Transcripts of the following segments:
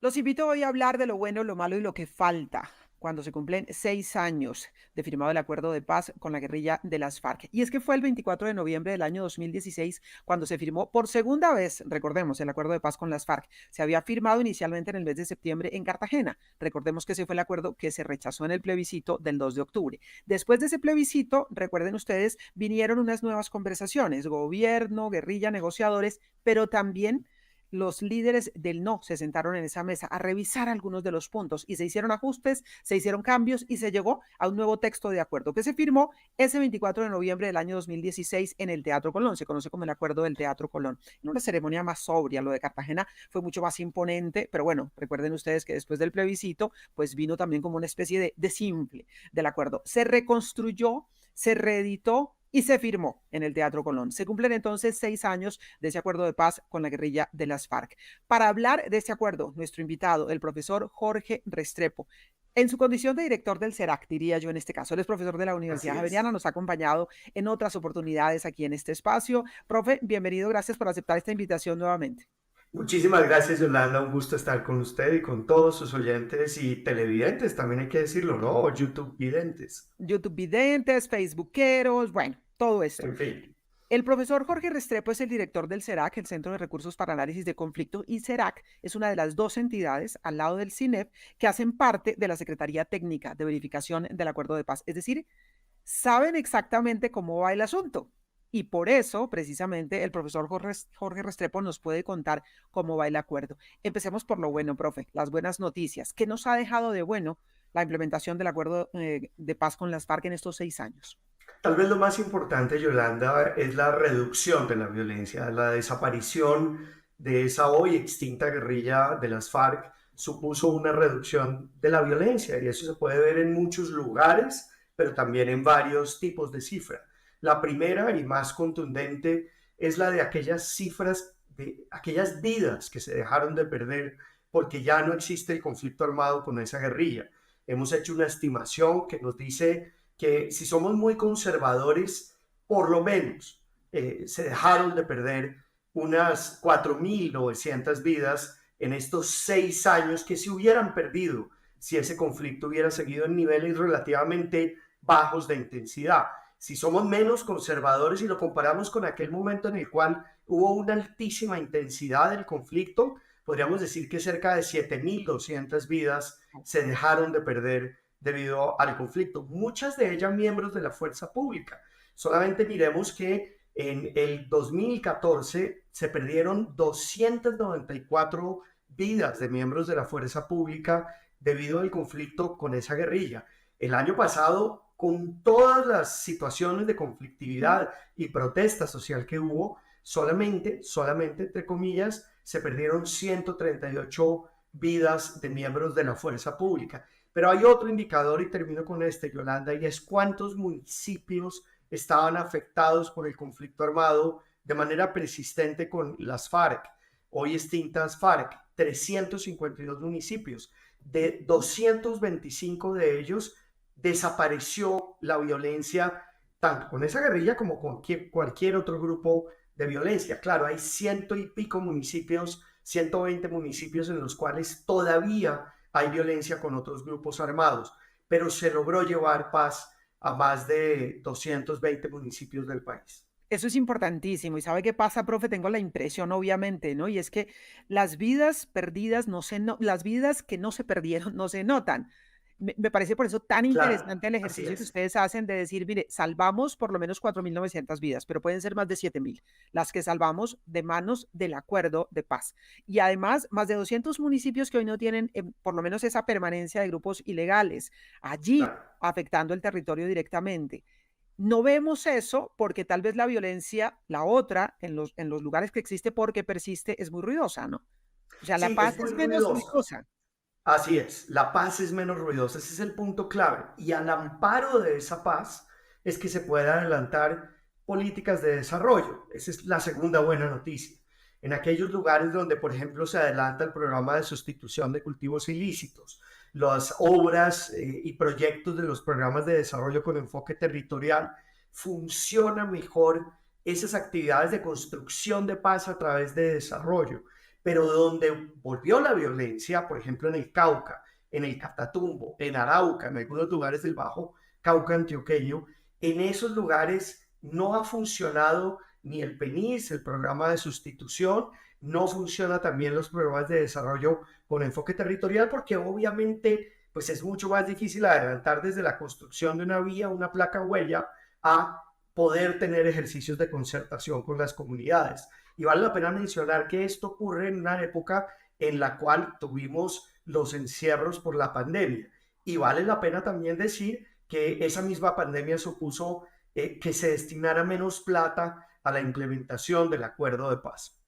Los invito hoy a hablar de lo bueno, lo malo y lo que falta cuando se cumplen 6 años de firmado el acuerdo de paz con la guerrilla de las FARC. Y es que fue el 24 de noviembre del año 2016 cuando se firmó por segunda vez, recordemos, el acuerdo de paz con las FARC. Se había firmado inicialmente en el mes de septiembre en Cartagena. Recordemos que ese fue el acuerdo que se rechazó en el plebiscito del 2 de octubre. Después de ese plebiscito, recuerden ustedes, vinieron unas nuevas conversaciones, gobierno, guerrilla, negociadores, pero también los líderes del no se sentaron en esa mesa a revisar algunos de los puntos y se hicieron ajustes, se hicieron cambios y se llegó a un nuevo texto de acuerdo que se firmó ese 24 de noviembre del año 2016 en el Teatro Colón. Se conoce como el Acuerdo del Teatro Colón. En una ceremonia más sobria, lo de Cartagena fue mucho más imponente, pero bueno, recuerden ustedes que después del plebiscito, pues vino también como una especie de simple del acuerdo. Se reconstruyó, se reeditó y se firmó en el Teatro Colón. Se cumplen entonces 6 años de ese acuerdo de paz con la guerrilla de las FARC. Para hablar de este acuerdo, nuestro invitado, el profesor Jorge Restrepo, en su condición de director del CERAC, diría yo en este caso, él es profesor de la Así Universidad es. Javeriana, nos ha acompañado en otras oportunidades aquí en este espacio. Profe, bienvenido, gracias por aceptar esta invitación nuevamente. Muchísimas gracias, Yolanda. Un gusto estar con usted y con todos sus oyentes y televidentes, también hay que decirlo, ¿no? YouTube videntes. YouTube videntes, Facebookeros, bueno, todo esto. En fin. El profesor Jorge Restrepo es el director del CERAC, el Centro de Recursos para Análisis de Conflicto, y CERAC es una de las dos entidades al lado del CINEP que hacen parte de la Secretaría Técnica de Verificación del Acuerdo de Paz. Es decir, saben exactamente cómo va el asunto. Y por eso, precisamente, el profesor Jorge Restrepo nos puede contar cómo va el acuerdo. Empecemos por lo bueno, profe, las buenas noticias. ¿Qué nos ha dejado de bueno la implementación del acuerdo de paz con las FARC en estos 6 años? Tal vez lo más importante, Yolanda, es la reducción de la violencia, la desaparición de esa hoy extinta guerrilla de las FARC supuso una reducción de la violencia y eso se puede ver en muchos lugares, pero también en varios tipos de cifra. La primera y más contundente es la de aquellas cifras, de aquellas vidas que se dejaron de perder porque ya no existe el conflicto armado con esa guerrilla. Hemos hecho una estimación que nos dice que si somos muy conservadores, por lo menos se dejaron de perder unas 4.900 vidas en estos 6 años que se hubieran perdido si ese conflicto hubiera seguido en niveles relativamente bajos de intensidad. Si somos menos conservadores y lo comparamos con aquel momento en el cual hubo una altísima intensidad del conflicto, podríamos decir que cerca de 7.200 vidas se dejaron de perder debido al conflicto, muchas de ellas miembros de la fuerza pública. Solamente miremos que en el 2014 se perdieron 294 vidas de miembros de la fuerza pública debido al conflicto con esa guerrilla. El año pasado, con todas las situaciones de conflictividad y protesta social que hubo, solamente, entre comillas, se perdieron 138 vidas de miembros de la fuerza pública. Pero hay otro indicador y termino con este, Yolanda, y es cuántos municipios estaban afectados por el conflicto armado de manera persistente con las FARC, hoy extintas FARC, 352 municipios. De 225 de ellos desapareció la violencia tanto con esa guerrilla como con cualquier otro grupo de violencia. Claro, hay ciento y pico municipios, 120 municipios en los cuales todavía hay violencia con otros grupos armados, pero se logró llevar paz a más de 220 municipios del país. Eso es importantísimo. ¿Y sabe qué pasa, profe? Tengo la impresión, obviamente, ¿no? Y es que las vidas perdidas no se no, las vidas que no se perdieron no se notan. Me parece por eso tan Claro, interesante el así ejercicio que es. ustedes hacen de decir, mire, salvamos por lo menos 4.900 vidas, pero pueden ser más de 7.000 las que salvamos de manos del acuerdo de paz. Y además, más de 200 municipios que hoy no tienen por lo menos esa permanencia de grupos ilegales allí Claro. afectando el territorio directamente. No vemos eso porque tal vez la violencia, la otra, en los lugares que existe porque persiste, es muy ruidosa, ¿no? O sea, la Sí, paz es muy es menos ruidoso. ruidosa. Así es, la paz es menos ruidosa, ese es el punto clave. Y al amparo de esa paz es que se pueden adelantar políticas de desarrollo. Esa es la segunda buena noticia. En aquellos lugares donde, por ejemplo, se adelanta el programa de sustitución de cultivos ilícitos, las obras y proyectos de los programas de desarrollo con enfoque territorial, funciona mejor esas actividades de construcción de paz a través de desarrollo. pero donde volvió la violencia, por ejemplo en el Cauca, en el Catatumbo, en Arauca, en algunos lugares del Bajo Cauca antioqueño, en esos lugares no ha funcionado ni el PENIS, el programa de sustitución, no funciona también los programas de desarrollo con enfoque territorial, porque obviamente pues es mucho más difícil adelantar desde la construcción de una vía, una placa huella, a poder tener ejercicios de concertación con las comunidades. Y vale la pena mencionar que esto ocurre en una época en la cual tuvimos los encierros por la pandemia. Y vale la pena también decir que esa misma pandemia supuso que se destinara menos plata a la implementación del acuerdo de paz.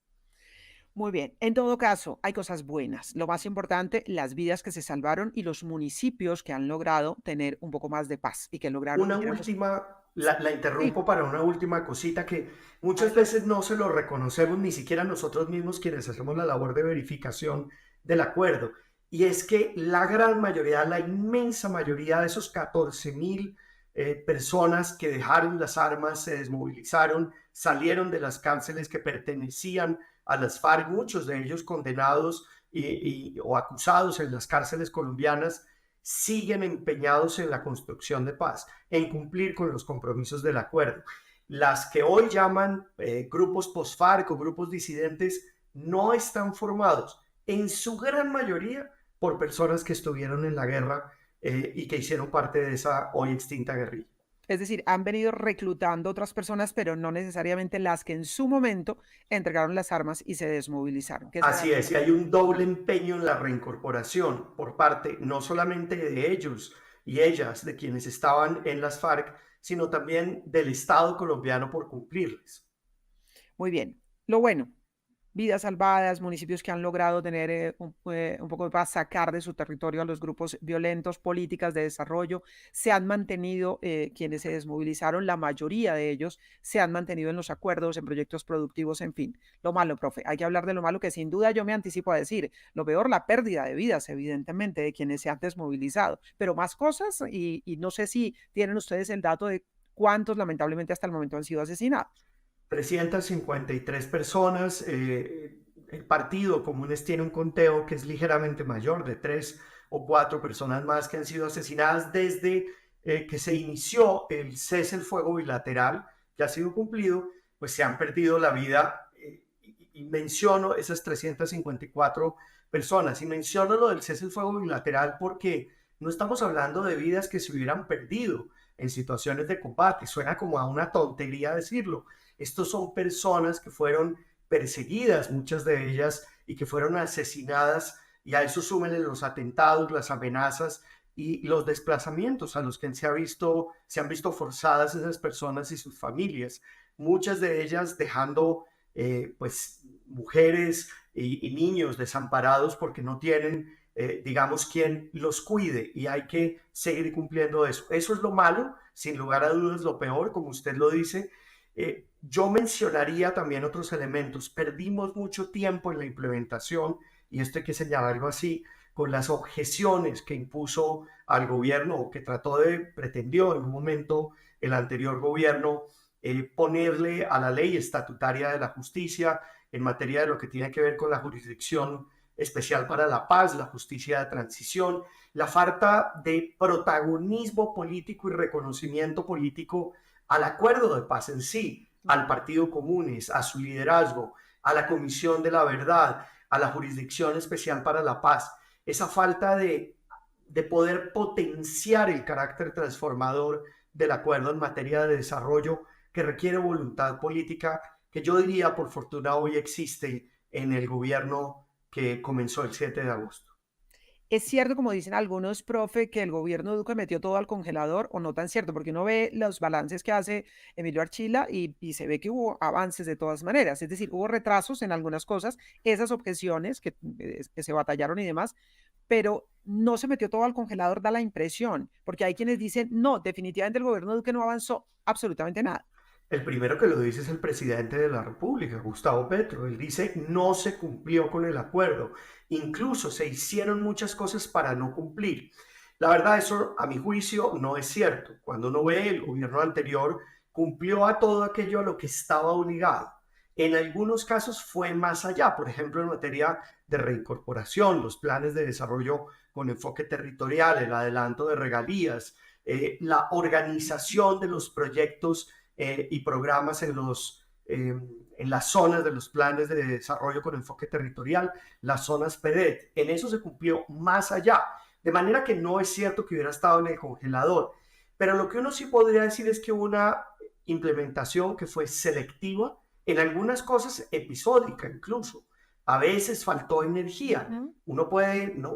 Muy bien. En todo caso, hay cosas buenas. Lo más importante, las vidas que se salvaron y los municipios que han logrado tener un poco más de paz y que lograron, Una dijéramos, última, la sí, interrumpo para una última cosita que muchas adelante. veces no se lo reconocemos ni siquiera nosotros mismos quienes hacemos la labor de verificación del acuerdo. Y es que la gran mayoría, la inmensa mayoría de esos 14.000 personas que dejaron las armas, se desmovilizaron, salieron de las cárceles que pertenecían a las FARC, muchos de ellos condenados o acusados en las cárceles colombianas, siguen empeñados en la construcción de paz, en cumplir con los compromisos del acuerdo. Las que hoy llaman grupos post-FARC o grupos disidentes no están formados en su gran mayoría por personas que estuvieron en la guerra y que hicieron parte de esa hoy extinta guerrilla. Es decir, han venido reclutando otras personas, pero no necesariamente las que en su momento entregaron las armas y se desmovilizaron. Que ese Así dato es, y hay un doble empeño en la reincorporación por parte no solamente de ellos y ellas, de quienes estaban en las FARC, sino también del Estado colombiano por cumplirles. muy bien. Lo bueno, vidas salvadas, municipios que han logrado tener un poco de paz, sacar de su territorio a los grupos violentos, políticas de desarrollo, se han mantenido quienes se desmovilizaron, la mayoría de ellos se han mantenido en los acuerdos, en proyectos productivos, en fin. Lo malo, profe, hay que hablar de lo malo que sin duda yo me anticipo a decir. Lo peor, la pérdida de vidas, evidentemente, de quienes se han desmovilizado, pero más cosas y no sé si tienen ustedes el dato de cuántos lamentablemente hasta el momento han sido asesinados. 353 personas. El partido Comunes tiene un conteo que es ligeramente mayor, de 3 o 4 personas más que han sido asesinadas desde que se inició el cese el fuego bilateral, que ha sido cumplido, pues se han perdido la vida. Y menciono esas 354 personas. Y menciono lo del cese el fuego bilateral porque no estamos hablando de vidas que se hubieran perdido en situaciones de combate. Suena como a una tontería decirlo. Estos son personas que fueron perseguidas, muchas de ellas, y que fueron asesinadas, y a eso súmenle los atentados, las amenazas y los desplazamientos a los que se han visto forzadas esas personas y sus familias, muchas de ellas dejando pues mujeres y niños desamparados porque no tienen, digamos, quien los cuide, y hay que seguir cumpliendo eso. Eso es lo malo, sin lugar a dudas lo peor, como usted lo dice. Yo mencionaría también otros elementos. Perdimos mucho tiempo en la implementación, y esto hay que señalarlo así, con las objeciones que impuso al gobierno o que pretendió en un momento el anterior gobierno ponerle a la ley estatutaria de la justicia en materia de lo que tiene que ver con la jurisdicción especial para la paz, la justicia de transición, la falta de protagonismo político y reconocimiento político al acuerdo de paz en sí, al Partido Comunes, a su liderazgo, a la Comisión de la Verdad, a la Jurisdicción Especial para la Paz. Esa falta de poder potenciar el carácter transformador del acuerdo en materia de desarrollo que requiere voluntad política, que yo diría por fortuna hoy existe en el gobierno que comenzó el 7 de agosto. Es cierto, como dicen algunos, profe, que el gobierno de Duque metió todo al congelador, o no tan cierto, porque uno ve los balances que hace Emilio Archila y se ve que hubo avances de todas maneras, es decir, hubo retrasos en algunas cosas, esas objeciones que se batallaron y demás, pero no se metió todo al congelador, da la impresión, porque hay quienes dicen, no, definitivamente el gobierno de Duque no avanzó absolutamente nada. El primero que lo dice es el presidente de la República, Gustavo Petro. Él dice no se cumplió con el acuerdo. Incluso se hicieron muchas cosas para no cumplir. La verdad, eso a mi juicio no es cierto. Cuando uno ve el gobierno anterior cumplió a todo aquello a lo que estaba obligado. En algunos casos fue más allá, por ejemplo, en materia de reincorporación, los planes de desarrollo con enfoque territorial, el adelanto de regalías, la organización de los proyectos y programas en las zonas de los planes de desarrollo con enfoque territorial, las zonas PEDET. En eso se cumplió más allá. De manera que no es cierto que hubiera estado en el congelador. Pero lo que uno sí podría decir es que hubo una implementación que fue selectiva, en algunas cosas episódica incluso. A veces faltó energía. Ujú. Uno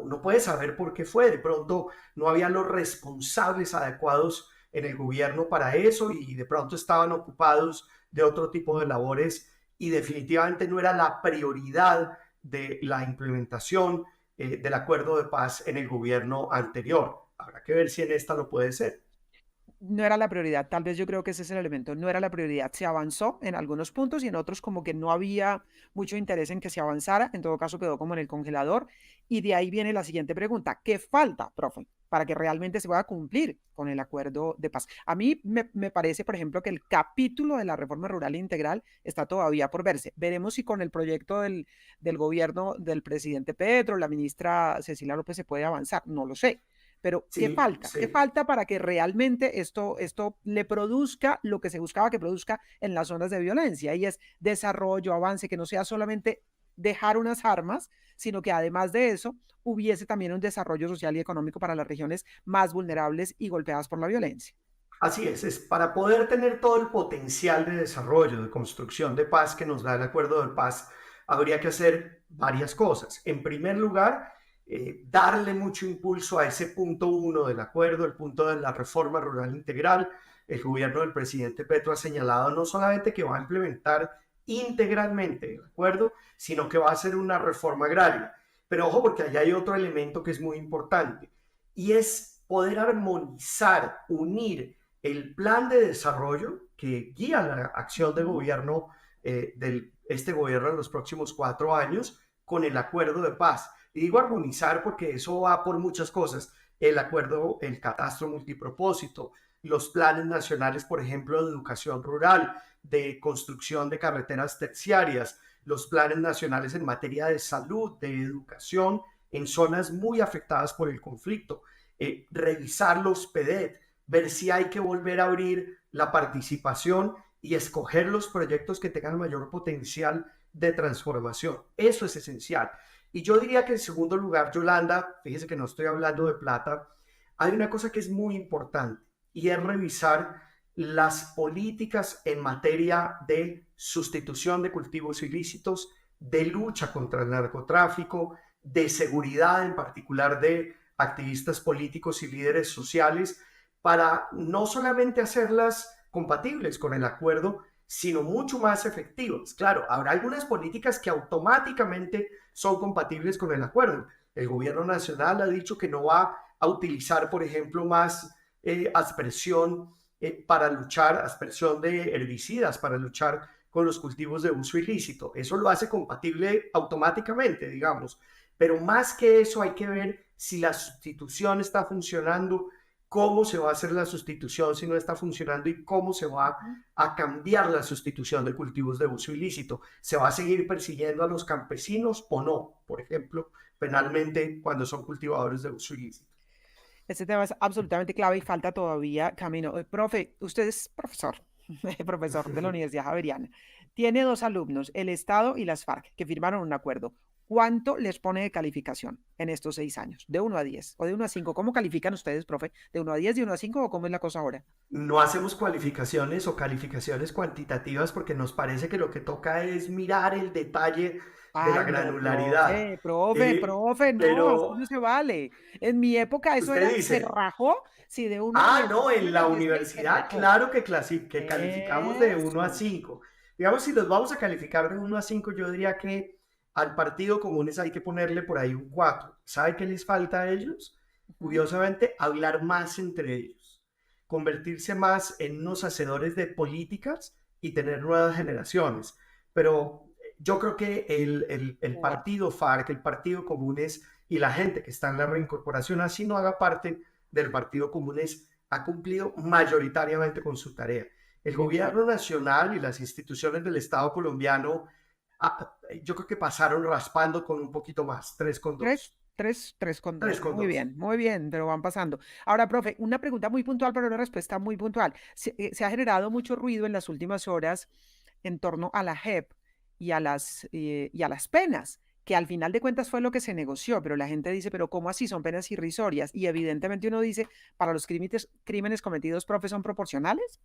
no puede saber por qué fue. De pronto no había los responsables adecuados en el gobierno para eso y de pronto estaban ocupados de otro tipo de labores y definitivamente no era la prioridad de la implementación del acuerdo de paz en el gobierno anterior. Habrá que ver si en esta lo puede ser. No era la prioridad, tal vez yo creo que ese es el elemento, no era la prioridad. Se avanzó en algunos puntos y en otros como que no había mucho interés en que se avanzara, en todo caso quedó como en el congelador. Y de ahí viene la siguiente pregunta, ¿qué falta, profe, para que realmente se pueda cumplir con el acuerdo de paz? A mí me parece, por ejemplo, que el capítulo de la reforma rural integral está todavía por verse. Veremos si con el proyecto del gobierno del presidente Petro, la ministra Cecilia López se puede avanzar, no lo sé. Pero, ¿qué Sí, falta? ¿Qué sí. falta para que realmente esto le produzca lo que se buscaba que produzca en las zonas de violencia? Y es desarrollo, avance, que no sea solamente dejar unas armas, sino que además de eso hubiese también un desarrollo social y económico para las regiones más vulnerables y golpeadas por la violencia. Así es para poder tener todo el potencial de desarrollo, de construcción de paz que nos da el acuerdo de paz, habría que hacer varias cosas. En primer lugar, darle mucho impulso a ese punto uno del acuerdo, el punto de la reforma rural integral. El gobierno del presidente Petro ha señalado no solamente que va a implementar integralmente el acuerdo, sino que va a hacer una reforma agraria. Pero ojo, porque allá hay otro elemento que es muy importante, y es poder armonizar, unir el plan de desarrollo que guía la acción de Ujú. gobierno de este gobierno en los próximos 4 años con el acuerdo de paz. Y digo armonizar porque eso va por muchas cosas. El acuerdo, el catastro multipropósito, los planes nacionales, por ejemplo, de educación rural, de construcción de carreteras terciarias, los planes nacionales en materia de salud, de educación en zonas muy afectadas por el conflicto, revisar los PEDET, ver si hay que volver a abrir la participación y escoger los proyectos que tengan mayor potencial de transformación. Eso es esencial. Y yo diría que en segundo lugar, Yolanda, fíjese que no estoy hablando de plata, hay una cosa que es muy importante y es revisar las políticas en materia de sustitución de cultivos ilícitos, de lucha contra el narcotráfico, de seguridad en particular de activistas políticos y líderes sociales, para no solamente hacerlas compatibles con el acuerdo, sino mucho más efectivas. Claro, habrá algunas políticas que automáticamente son compatibles con el acuerdo. El gobierno nacional ha dicho que no va a utilizar, por ejemplo, más aspersión para luchar, aspersión de herbicidas para luchar con los cultivos de uso ilícito. Eso lo hace compatible automáticamente, digamos. Pero más que eso hay que ver si la sustitución está funcionando, cómo se va a hacer la sustitución si no está funcionando y cómo se va a cambiar la sustitución de cultivos de uso ilícito. ¿Se va a seguir persiguiendo a los campesinos o no? Por ejemplo, penalmente cuando son cultivadores de uso ilícito. Este tema es absolutamente clave y falta todavía camino. Profe, usted es profesor, profesor de la Universidad Javeriana. Tiene dos alumnos, el Estado y las FARC, que firmaron un acuerdo. ¿Cuánto les pone de calificación en estos 6 años? ¿De 1 a 10 o de 1 a 5? ¿Cómo califican ustedes, profe? ¿De 1 a 10, de 1 a 5 o cómo es la cosa ahora? No hacemos cualificaciones o calificaciones cuantitativas porque nos parece que lo que toca es mirar el detalle de la Ay, no, granularidad. profe, no, así Pero no se vale. En mi época eso usted era, se dice, rajó, si de no, en 1 a la 10 se universidad, rajó. claro que calificamos de 1 a Eso. 5. Digamos, si los vamos a calificar de 1 a 5, yo diría que al partido comunes hay que ponerle por ahí un 4. ¿Sabe qué les falta a ellos? Ujú. Curiosamente, hablar más entre ellos, convertirse más en unos hacedores de políticas y tener nuevas generaciones. Pero yo creo que el Wow. partido FARC, el partido comunes y la gente que está en la reincorporación, así no haga parte del Partido Comunes, ha cumplido mayoritariamente con su tarea. El gobierno nacional y las instituciones del Estado colombiano, yo creo que pasaron raspando con un poquito más, 3,2. 3,2. tres con dos. Muy bien, pero van pasando. Ahora, profe, una pregunta muy puntual, pero una respuesta muy puntual. Se ha generado mucho ruido en las últimas horas en torno a la JEP y a las penas, que al final de cuentas fue lo que se negoció, pero la gente dice, pero ¿cómo así? Son penas irrisorias. Y evidentemente uno dice, para los crímenes cometidos, profe, ¿son proporcionales?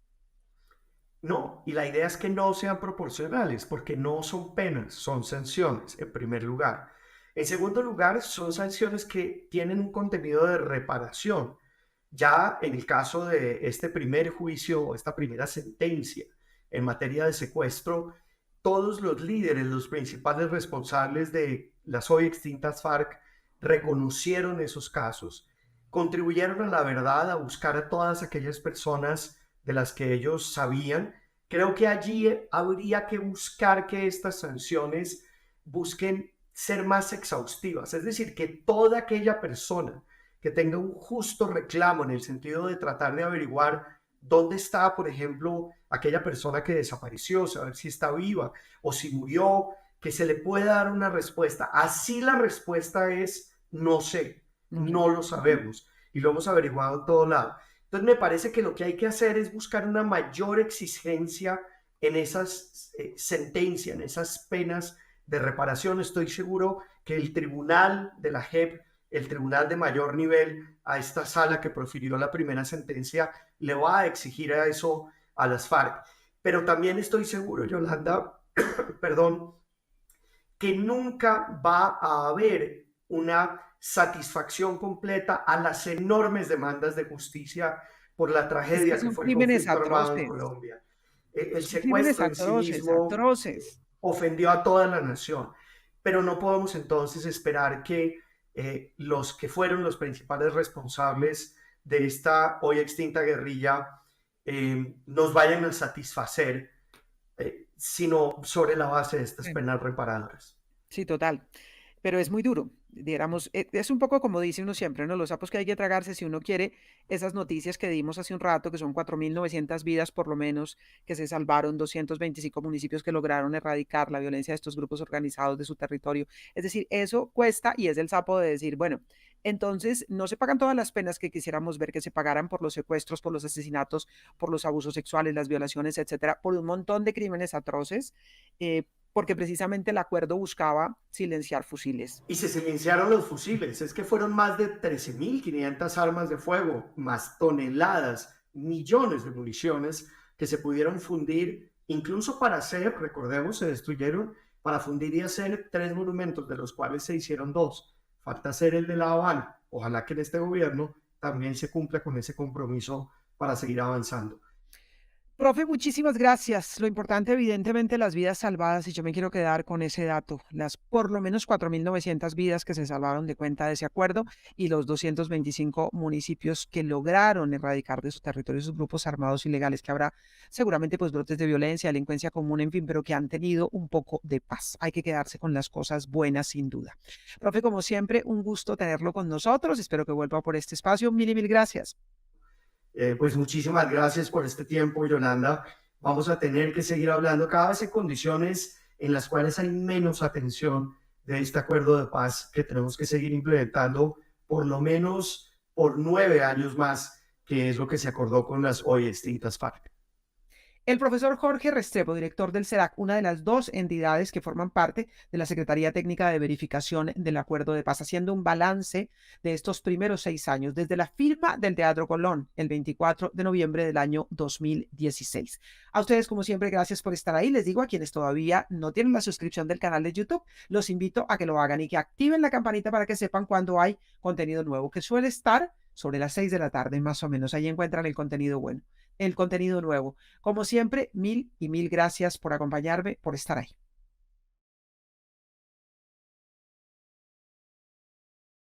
No, y la idea es que no sean proporcionales, porque no son penas, son sanciones, en primer lugar. En segundo lugar, son sanciones que tienen un contenido de reparación. Ya en el caso de este primer juicio o esta primera sentencia en materia de secuestro, todos los líderes, los principales responsables de las hoy extintas FARC, reconocieron esos casos, contribuyeron a la verdad, a buscar a todas aquellas personas de las que ellos sabían. Creo que allí habría que buscar que estas sanciones busquen ser más exhaustivas, es decir, que toda aquella persona que tenga un justo reclamo en el sentido de tratar de averiguar dónde está, por ejemplo, aquella persona que desapareció, saber si está viva o si murió, que se le pueda dar una respuesta. Así la respuesta es no sé, No sé. no lo sabemos y lo hemos averiguado en todo lado. Entonces me parece que lo que hay que hacer es buscar una mayor exigencia en esas sentencias, en esas penas de reparación. Estoy seguro que el tribunal de la JEP, el tribunal de mayor nivel, a esta sala que profirió la primera sentencia, le va a exigir a eso a las FARC. Pero también estoy seguro, Yolanda, perdón, que nunca va a haber una satisfacción completa a las enormes demandas de justicia por la Es que tragedia que son fue el crímenes conflicto armado en atroces, Colombia. El son crímenes secuestro en sí atroces, mismo atroces. ofendió a toda la nación, pero no podemos entonces esperar que los que fueron los principales responsables de esta hoy extinta guerrilla nos vayan a satisfacer, sino sobre la base de estas Sí. penas reparadoras. Sí, total. Pero es muy duro. Digamos, es un poco como dice uno siempre, ¿no? Los sapos que hay que tragarse si uno quiere esas noticias que dimos hace un rato, que son 4.900 vidas por lo menos, que se salvaron, 225 municipios que lograron erradicar la violencia de estos grupos organizados de su territorio. Es decir, eso cuesta y es el sapo de decir, bueno, entonces no se pagan todas las penas que quisiéramos ver que se pagaran por los secuestros, por los asesinatos, por los abusos sexuales, las violaciones, etcétera, por un montón de crímenes atroces. eh, Porque precisamente el acuerdo buscaba silenciar fusiles. Y se silenciaron los fusiles. Es que fueron más de 13.500 armas de fuego, más toneladas, millones de municiones que se pudieron fundir, incluso para hacer, recordemos, se destruyeron para fundir y hacer 3 monumentos, de los cuales se hicieron 2. Falta hacer el de La Habana. Ojalá que en este gobierno también se cumpla con ese compromiso para seguir avanzando. Profe, muchísimas gracias. Lo importante, evidentemente, las vidas salvadas, y yo me quiero quedar con ese dato, las por lo menos 4.900 vidas que se salvaron de cuenta de ese acuerdo y los 225 municipios que lograron erradicar de su territorio esos grupos armados ilegales, que habrá seguramente pues brotes de violencia, delincuencia común, en fin, pero que han tenido un poco de paz. Hay que quedarse con las cosas buenas, sin duda. Profe, como siempre, un gusto tenerlo con nosotros. Espero que vuelva por este espacio. Mil y mil gracias. Pues muchísimas gracias por este tiempo, Yolanda. Vamos a tener que seguir hablando cada vez en condiciones en las cuales hay menos atención de este acuerdo de paz que tenemos que seguir implementando por lo menos por 9 años más, que es lo que se acordó con las hoy extintas FARC. El profesor Jorge Restrepo, director del SEDAC, una de las dos entidades que forman parte de la Secretaría Técnica de Verificación del Acuerdo de Paz, haciendo un balance de estos primeros 6 años, desde la firma del Teatro Colón, el 24 de noviembre del año 2016. A ustedes, como siempre, gracias por estar ahí. Les digo a quienes todavía no tienen la suscripción del canal de YouTube, los invito a que lo hagan y que activen la campanita para que sepan cuando hay contenido nuevo, que suele estar sobre las 6 de la tarde, más o menos. Ahí encuentran el contenido bueno, el contenido nuevo. Como siempre, mil y mil gracias por acompañarme, por estar ahí.